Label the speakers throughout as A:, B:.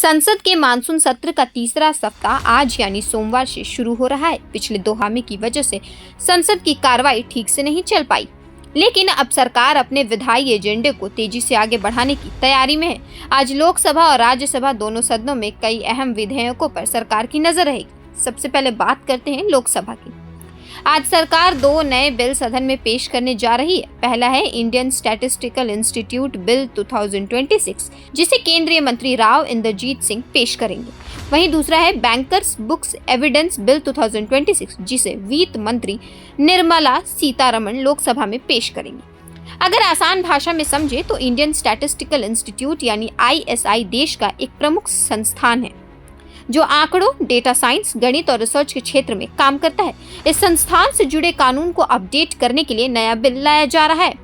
A: संसद के मानसून सत्र का तीसरा सप्ताह आज यानी सोमवार से शुरू हो रहा है। पिछले 2 हंगामे की वजह से संसद की कार्रवाई ठीक से नहीं चल पाई, लेकिन अब सरकार अपने विधायी एजेंडे को तेजी से आगे बढ़ाने की तैयारी में है। आज लोकसभा और राज्यसभा दोनों सदनों में कई अहम विधेयकों पर सरकार की नजर रहेगी। सबसे पहले बात करते हैं लोकसभा की। आज सरकार 2 नए बिल सदन में पेश करने जा रही है। पहला है इंडियन स्टैटिस्टिकल इंस्टीट्यूट बिल 2026, जिसे केंद्रीय मंत्री राव इंद्रजीत सिंह पेश करेंगे। वहीं दूसरा है बैंकर्स बुक्स एविडेंस बिल 2026, जिसे वित्त मंत्री निर्मला सीतारमण लोकसभा में पेश करेंगे। अगर आसान भाषा में समझे तो इंडियन स्टैटिस्टिकल इंस्टीट्यूट यानी ISI देश का एक प्रमुख संस्थान है जो आंकड़ों, डेटा साइंस, गणित और रिसर्च के क्षेत्र में काम करता है। इस संस्थान से जुड़े कानून को अपडेट करने के लिए नया बिल लाया जा रहा है।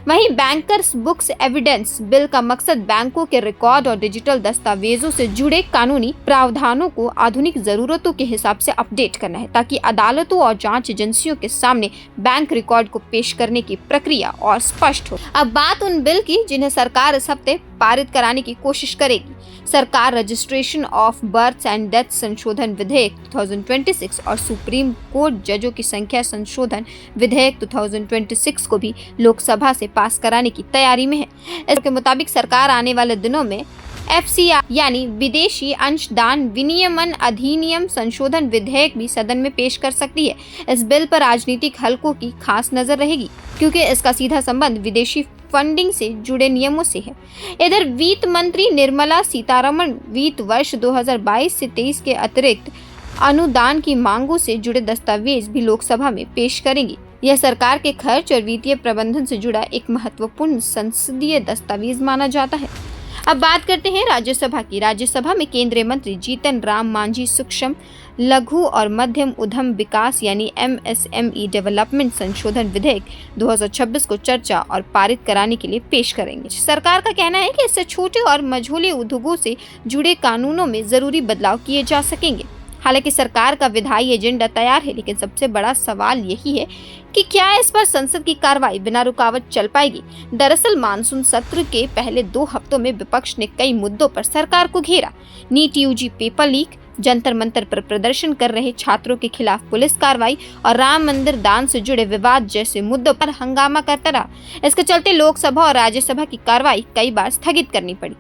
A: वहीं बैंकर्स बुक्स एविडेंस बिल का मकसद बैंकों के रिकॉर्ड और डिजिटल दस्तावेजों से जुड़े कानूनी प्रावधानों को आधुनिक जरूरतों के हिसाब से अपडेट करना है, ताकि अदालतों और जांच एजेंसियों के सामने बैंक रिकॉर्ड को पेश करने की प्रक्रिया और स्पष्ट हो। अब बात उन बिल की जिन्हें सरकार इस हफ्ते पारित कराने की कोशिश करेगी। सरकार registration of birth and death संशोधन विधेयक 2026 और सुप्रीम कोर्ट जजों की संख्या संशोधन विधेयक 2026 को भी लोकसभा से पास कराने की तैयारी में है। इसके मुताबिक सरकार आने वाले दिनों में FCR यानी विदेशी अंशदान विनियमन अधिनियम संशोधन विधेयक भी सदन में पेश कर सकती है। इस बिल पर राजनीतिक हलकों की खास नजर रहेगी, क्योंकि इसका सीधा संबंध विदेशी फंडिंग से जुड़े नियमों से है। इधर वित्त मंत्री निर्मला सीतारमण वित्त वर्ष 2022 से 23 के अतिरिक्त अनुदान की मांगों से जुड़े दस्तावेज भी लोकसभा में पेश करेंगी। यह सरकार के खर्च और वित्तीय प्रबंधन से जुड़ा एक महत्वपूर्ण संसदीय दस्तावेज माना जाता है। अब बात करते हैं राज्यसभा की। राज्यसभा में केंद्रीय मंत्री जीतन राम मांझी सूक्ष्म, लघु और मध्यम उद्यम विकास यानी MSME डेवलपमेंट संशोधन विधेयक 2026 को चर्चा और पारित कराने के लिए पेश करेंगे। सरकार का कहना है कि इससे छोटे और मझोले उद्योगों से जुड़े कानूनों में जरूरी बदलाव किए जा सकेंगे। हालांकि सरकार का विधायी एजेंडा तैयार है, लेकिन सबसे बड़ा सवाल यही है कि क्या इस पर संसद की कार्रवाई बिना रुकावट चल पाएगी। दरअसल मानसून सत्र के पहले 2 हफ्तों में विपक्ष ने कई मुद्दों पर सरकार को घेरा। NEET UG paper leak, Jantar Mantar पर प्रदर्शन कर रहे छात्रों के खिलाफ पुलिस कार्रवाई और राम मंदिर दान से जुड़े विवाद जैसे मुद्दों पर हंगामा करता रहा। इसके चलते लोकसभा और राज्यसभा की कार्रवाई कई बार स्थगित करनी पड़ी।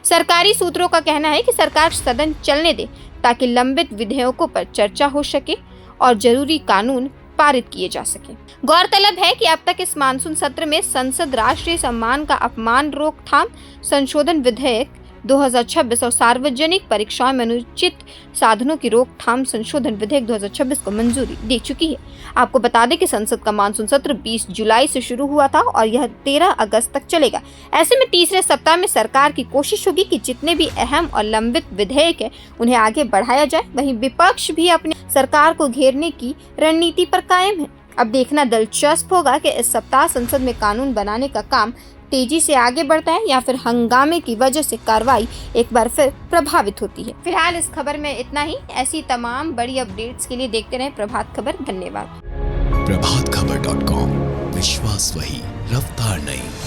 A: सरकारी सूत्रों का कहना है कि सरकार सदन चलने दे ताकि लंबित विधेयकों पर चर्चा हो सके और जरूरी कानून पारित किए जा सके। गौरतलब है कि अब तक इस मानसून सत्र में संसद राष्ट्रीय सम्मान का अपमान रोकथाम संशोधन विधेयक 2026 और सार्वजनिक परीक्षाओं में अनुचित साधनों की रोकथाम संशोधन विधेयक 2026 को मंजूरी दे चुकी है। आपको बता दें कि संसद का मानसून सत्र 20 जुलाई से शुरू हुआ था और यह 13 अगस्त तक चलेगा। ऐसे में तीसरे सप्ताह में सरकार की कोशिश होगी कि जितने भी अहम और लंबित विधेयक है उन्हें आगे बढ़ाया जाए। वहीं विपक्ष भी अपने सरकार को घेरने की रणनीति पर कायम है। अब देखना दिलचस्प होगा कि इस सप्ताह संसद में कानून बनाने का काम तेजी से आगे बढ़ता है या फिर हंगामे की वजह से कार्रवाई एक बार फिर प्रभावित होती है। फिलहाल इस खबर में इतना ही। ऐसी तमाम बड़ी अपडेट्स के लिए देखते रहें प्रभात खबर। धन्यवाद।
B: प्रभातखबर.com, विश्वास वही, रफ्तार नहीं।